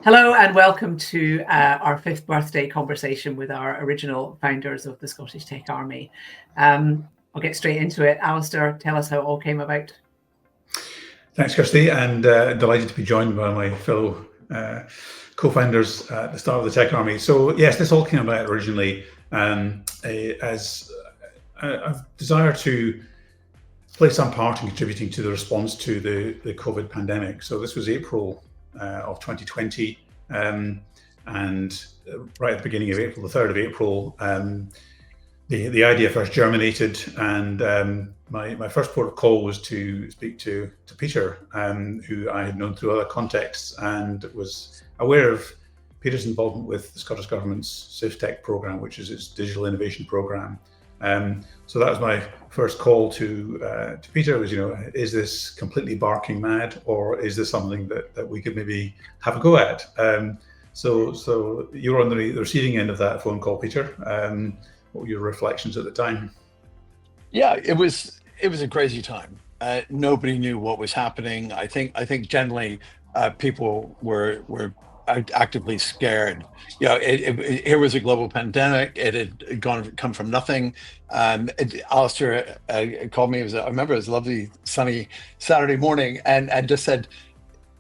Hello and welcome to our 5th birthday conversation with our original founders of the Scottish Tech Army. I'll get straight into it. Alistair, tell us how it all came about. Thanks, Kirsty, and delighted to be joined by my fellow co-founders at the start of the Tech Army. So yes, this all came about originally as a desire to play some part in contributing to the response to the COVID pandemic. So this was April of 2020, and right at the beginning of April, the 3rd of April, the idea first germinated, and my first port of call was to speak to Peter, who I had known through other contexts and was aware of Peter's involvement with the Scottish Government's Civ Tech programme, which is its digital innovation programme. So that was my first call to Peter. Was, is this completely barking mad, or is this something that we could maybe have a go at? So you were on the receiving end of that phone call, Peter. What were your reflections at the time? Yeah, it was a crazy time. Nobody knew what was happening. I think generally people were actively scared. Here was a global pandemic. It had come from nothing. Alistair called me. I remember it was a lovely sunny Saturday morning, and just said,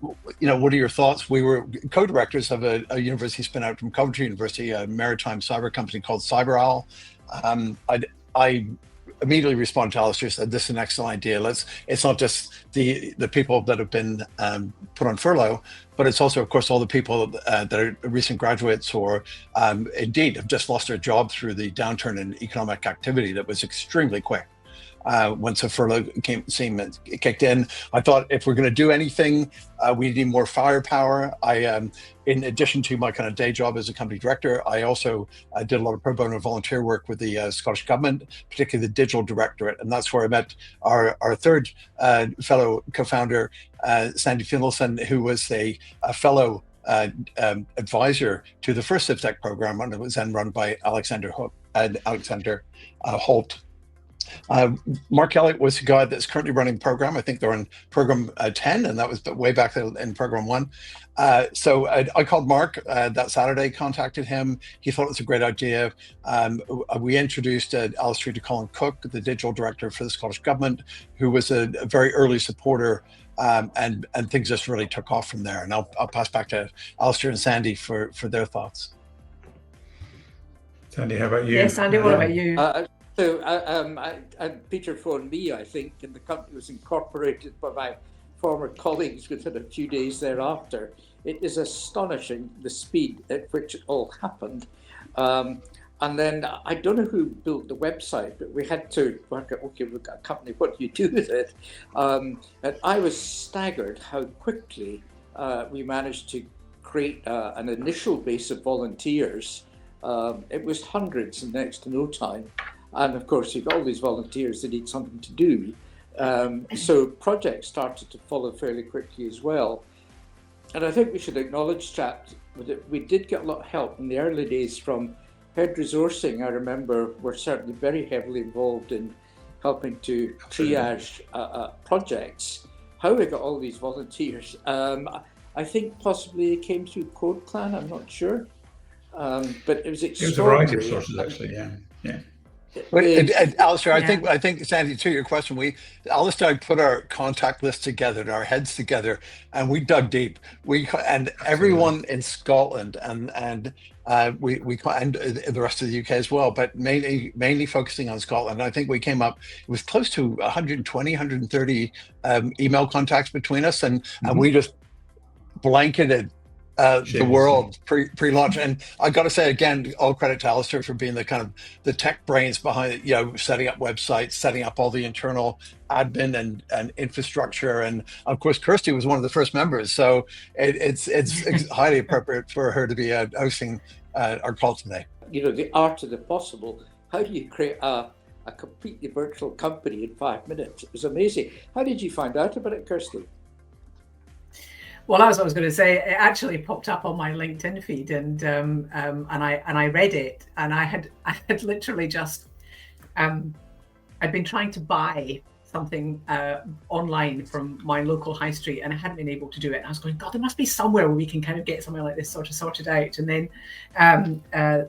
what are your thoughts? We were co-directors of a university spin out from Coventry University, a maritime cyber company called Cyber Owl. I immediately responded to Alistair, said, this is an excellent idea. It's not just the people that have been put on furlough, but it's also, of course, all the people that are recent graduates or indeed have just lost their job through the downturn in economic activity that was extremely quick. Once a furlough kicked in, I thought if we're going to do anything, we need more firepower. In addition to my kind of day job as a company director, I also did a lot of pro bono volunteer work with the Scottish Government, particularly the Digital Directorate, and that's where I met our third fellow co-founder, Sandy Finlayson, who was a fellow advisor to the first CivTech program, and it was then run by Alexander Holt. Mark Elliott was a guy that's currently running program. I think they're in program 10, and that was way back in program 1. So I called Mark that Saturday, contacted him. He thought it was a great idea. We introduced Alistair to Colin Cook, the digital director for the Scottish Government, who was a very early supporter, and things just really took off from there. And I'll pass back to Alistair and Sandy for their thoughts. Sandy, how about you? Yes, Sandy, what about you? Peter phoned me, I think, and the company was incorporated by my former colleagues within a few days thereafter. It is astonishing the speed at which it all happened. And then I don't know who built the website, but we had to work out, okay, we've got a company, what do you do with it? And I was staggered how quickly we managed to create an initial base of volunteers. It was hundreds in next to no time. And of course, you've got all these volunteers that need something to do. So projects started to follow fairly quickly as well. And I think we should acknowledge, chat, that we did get a lot of help in the early days from Head Resourcing. I remember we're certainly very heavily involved in helping to triage projects. How we got all these volunteers? I think possibly it came through Code Clan, I'm not sure. But it was extraordinary. It was a variety of sources, actually, yeah. Alistair, I think Sandy, to your question, Alistair and I put our contact list together, our heads together, and we dug deep. Everyone in Scotland and the rest of the UK as well, but mainly focusing on Scotland. I think we came up, it was close to 120, 130 email contacts between us, and we just blanketed the world pre-launch. And I got to say again, all credit to Alistair for being the kind of the tech brains behind it, setting up websites, setting up all the internal admin and infrastructure. And of course, Kirsty was one of the first members. So it's highly appropriate for her to be hosting our call today. The art of the possible. How do you create a completely virtual company in 5 minutes? It was amazing. How did you find out about it, Kirsty? Well, as I was going to say, it actually popped up on my LinkedIn feed, and I read it, and I had literally just I'd been trying to buy something online from my local high street, and I hadn't been able to do it. And I was going, God, there must be somewhere where we can kind of get something like this sort of sorted out. And then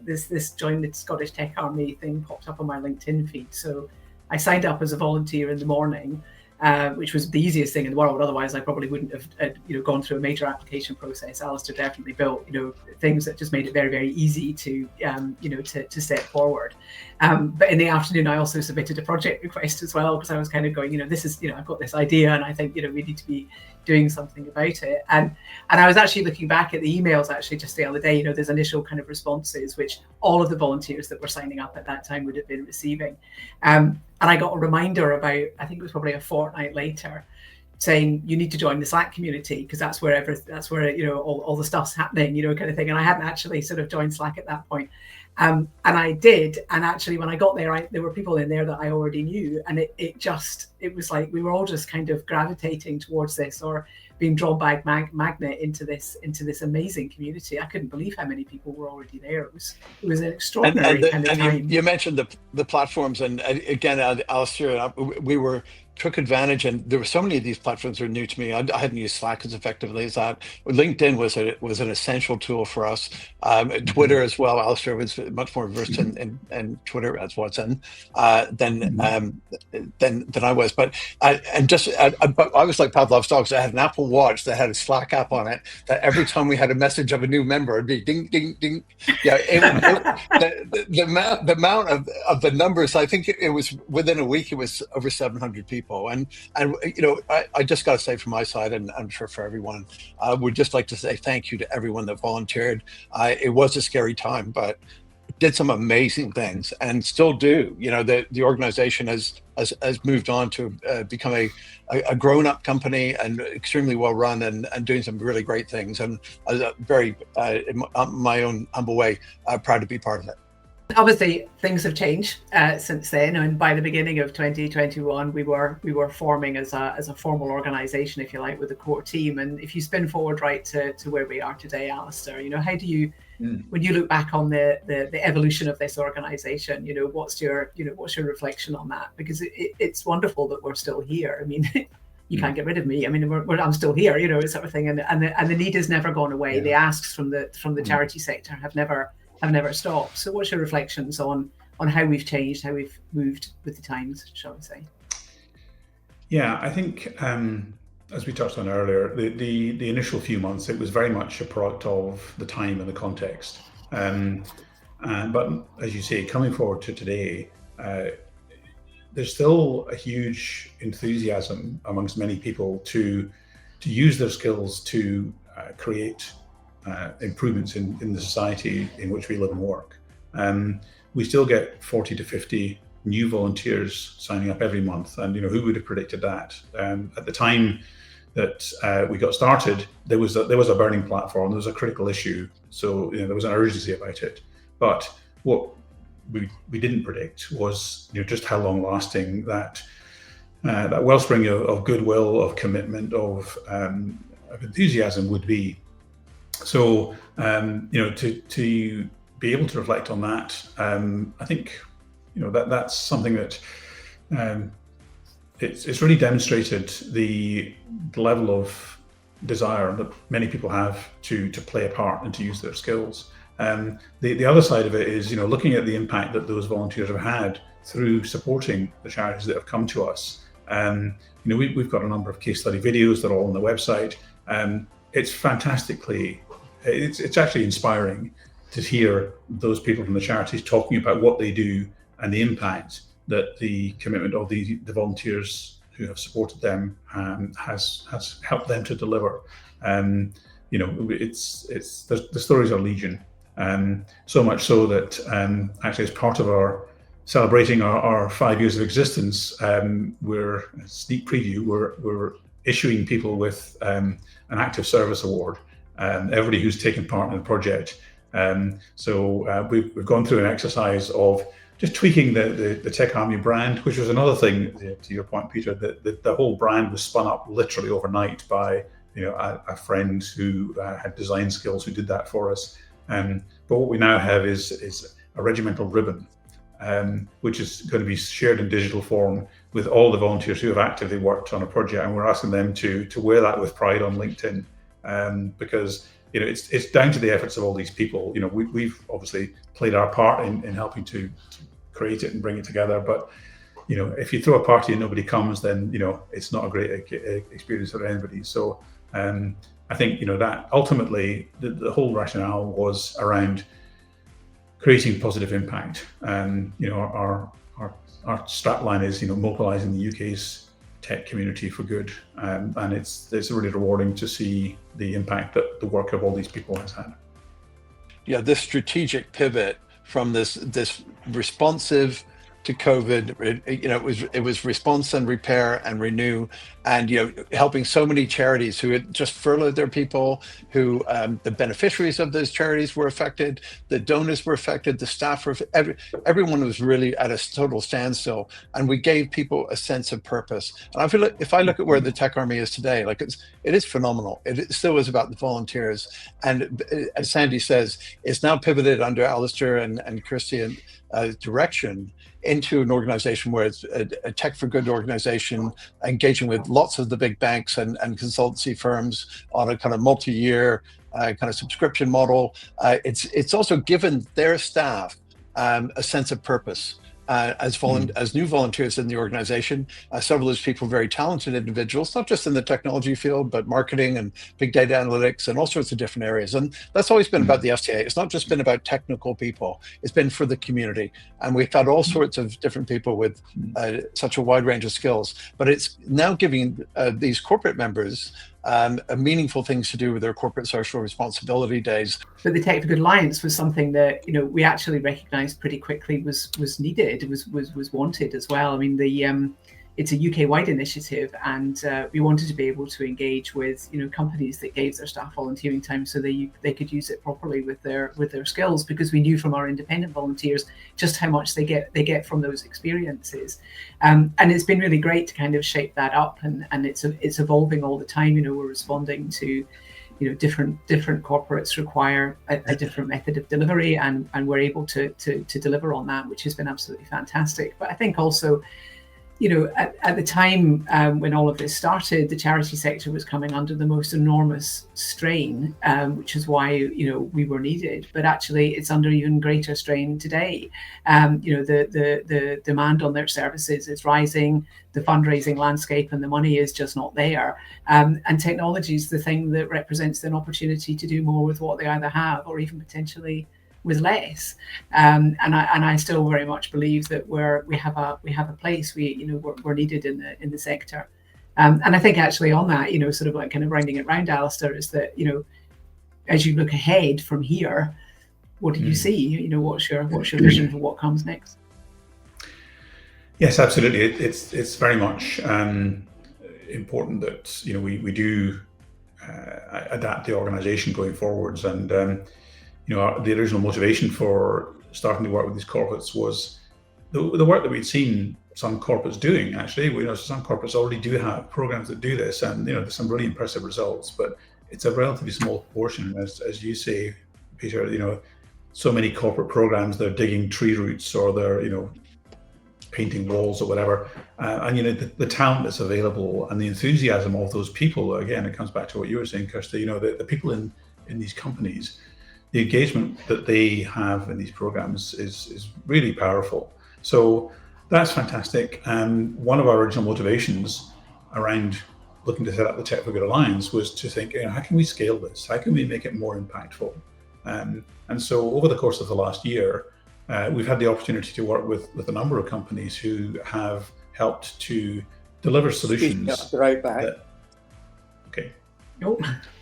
this join the Scottish Tech Army thing popped up on my LinkedIn feed. So I signed up as a volunteer in the morning, which was the easiest thing in the world. Otherwise, I probably wouldn't have gone through a major application process. Alistair definitely built things that just made it very, very easy to to step forward. But in the afternoon, I also submitted a project request as well, because I was kind of going, this is I've got this idea, and I think we need to be doing something about it. And I was actually looking back at the emails actually just the other day. There's initial kind of responses which all of the volunteers that were signing up at that time would have been receiving. And I got a reminder about, I think it was probably a fortnight later, saying you need to join the Slack community, because that's where all the stuff's happening, kind of thing. And I hadn't actually sort of joined Slack at that point. And I did. And actually, when I got there, there were people in there that I already knew. And it was like we were all just kind of gravitating towards this, or being drawn by magnet into this amazing community. I couldn't believe how many people were already there. It was an extraordinary kind of time. You mentioned the platforms, and again, Alistair, we took advantage, and there were so many of these platforms that were new to me. I hadn't used Slack as effectively as that. LinkedIn was an essential tool for us. Twitter as well. Alistair was much more versed in Twitter as Watson than I was. But I was like Pavlov's dogs. I had an Apple Watch that had a Slack app on it. That every time we had a message of a new member, it'd be ding ding ding. Yeah, the amount of the numbers. I think it was within a week. It was over 700 people. And I just got to say, from my side, and I'm sure for everyone, I would just like to say thank you to everyone that volunteered. It was a scary time, but did some amazing things, and still do. The organization has moved on to become a grown-up company, and extremely well run, and doing some really great things. And I was very, in my own humble way, proud to be part of it. Obviously, things have changed since then, and by the beginning of 2021, we were forming as a formal organisation, if you like, with a core team. And if you spin forward right to where we are today, Alistair, how do you, when you look back on the evolution of this organisation, what's your reflection on that? Because it's wonderful that we're still here. I mean, you can't get rid of me. I mean, I'm still here, sort of thing, and the need has never gone away. The asks from the charity sector have never stopped. So what's your reflections on how we've changed, how we've moved with the times, shall we say? Yeah, I think as we touched on earlier, the initial few months, it was very much a product of the time and the context. But as you say, coming forward to today, there's still a huge enthusiasm amongst many people to use their skills to create improvements in the society in which we live and work. We still get 40 to 50 new volunteers signing up every month, and who would have predicted that? At the time that we got started, there was a burning platform, there was a critical issue, so there was an urgency about it. But what we didn't predict was just how long lasting that wellspring of goodwill, of commitment, of enthusiasm would be. So, to be able to reflect on that, I think, that's something that it's really demonstrated the level of desire that many people have to play a part and to use their skills. The other side of it is, looking at the impact that those volunteers have had through supporting the charities that have come to us. We've got a number of case study videos that are all on the website. It's actually inspiring to hear those people from the charities talking about what they do and the impact that the commitment of the volunteers who have supported them has helped them to deliver. The stories are legion, so much so that actually, as part of our celebrating our 5 years of existence, we're a sneak preview. We're issuing people with an active service award. Everybody who's taken part in the project. So we've gone through an exercise of just tweaking the Tech Army brand, which was another thing, to your point, Peter, that the whole brand was spun up literally overnight by a friend who had design skills who did that for us. But what we now have is a regimental ribbon which is going to be shared in digital form with all the volunteers who have actively worked on a project, and we're asking them to wear that with pride on LinkedIn, because it's down to the efforts of all these people. We've obviously played our part in helping to create it and bring it together, but if you throw a party and nobody comes, then it's not a great experience for anybody. So I think that ultimately the whole rationale was around creating positive impact. Our strapline is mobilizing the UK's tech community for good, and it's really rewarding to see the impact that the work of all these people has had. Yeah, this strategic pivot from this responsive to COVID, it was response and repair and renew, and helping so many charities who had just furloughed their people, who the beneficiaries of those charities were affected, the donors were affected, the staff were, everyone was really at a total standstill, and we gave people a sense of purpose. And I feel like if I look at where the Tech Army is today, it is phenomenal. It still is about the volunteers, and as Sandy says, it's now pivoted under Alistair and Kirsty and direction into an organization where it's a tech for good organization, engaging with lots of the big banks and consultancy firms on a kind of multi-year kind of subscription model. It's also given their staff a sense of purpose. As new volunteers in the organization, several of those people are very talented individuals, not just in the technology field, but marketing and big data analytics and all sorts of different areas. And that's always been about the STA. It's not just been about technical people, it's been for the community. And we've had all sorts of different people with such a wide range of skills, but it's now giving these corporate members meaningful things to do with their corporate social responsibility days. But the Tech for Good Alliance was something that we actually recognised pretty quickly was needed. It was wanted as well. I mean, it's a UK-wide initiative, and we wanted to be able to engage with companies that gave their staff volunteering time so they could use it properly with their skills, because we knew from our independent volunteers just how much they get from those experiences, and it's been really great to kind of shape that up, and it's evolving all the time. We're responding to different corporates require a different method of delivery, and we're able to deliver on that, which has been absolutely fantastic. But I think also, at the time when all of this started, the charity sector was coming under the most enormous strain, which is why we were needed. But actually, it's under even greater strain today. The demand on their services is rising. The fundraising landscape and the money is just not there. And technology is the thing that represents an opportunity to do more with what they either have or even potentially with less. And I still very much believe that we have a place. We're needed in the sector. And I think actually on that, sort of like kind of rounding it round, Alistair, is that as you look ahead from here, what do you see? What's your vision for what comes next? Yes, absolutely. It's very much important that we do adapt the organisation going forwards, and the original motivation for starting to work with these corporates was the work that we'd seen some corporates doing. Actually, some corporates already do have programs that do this, and there's some really impressive results. But it's a relatively small proportion, as you say, Peter. So many corporate programs, they're digging tree roots, or they're painting walls or whatever, and the talent that's available and the enthusiasm of those people. Again, it comes back to what you were saying, Kirsty. The people in these companies, the engagement that they have in these programs is really powerful. So that's fantastic. And one of our original motivations around looking to set up the Tech for Good Alliance was to think, how can we scale this? How can we make it more impactful? And so over the course of the last year, we've had the opportunity to work with a number of companies who have helped to deliver solutions. Right back.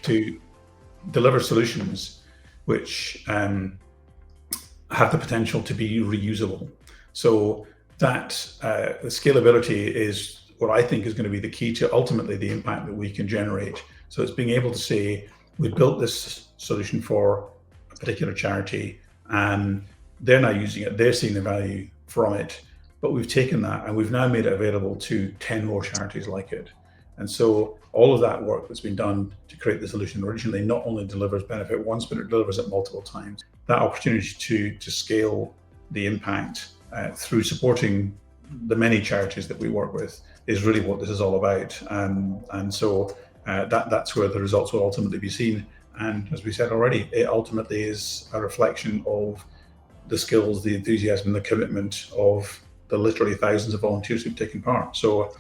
To deliver solutions which have the potential to be reusable. So that the scalability is what I think is going to be the key to ultimately the impact that we can generate. So it's being able to say, we built this solution for a particular charity, and they're now using it, they're seeing the value from it, but we've taken that and we've now made it available to 10 more charities like it. And so all of that work that's been done to create the solution originally not only delivers benefit once, but it delivers it multiple times. That opportunity to scale the impact through supporting the many charities that we work with is really what this is all about. And so that's where the results will ultimately be seen. And as we said already, it ultimately is a reflection of the skills, the enthusiasm, and the commitment of the literally thousands of volunteers who've taken part. So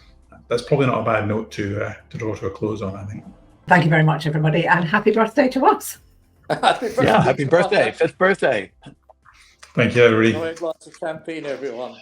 that's probably not a bad note to draw to a close on, I think. Thank you very much, everybody, and happy birthday to us. Happy birthday, 5th birthday. Thank you, everybody. Lots of champagne, everyone.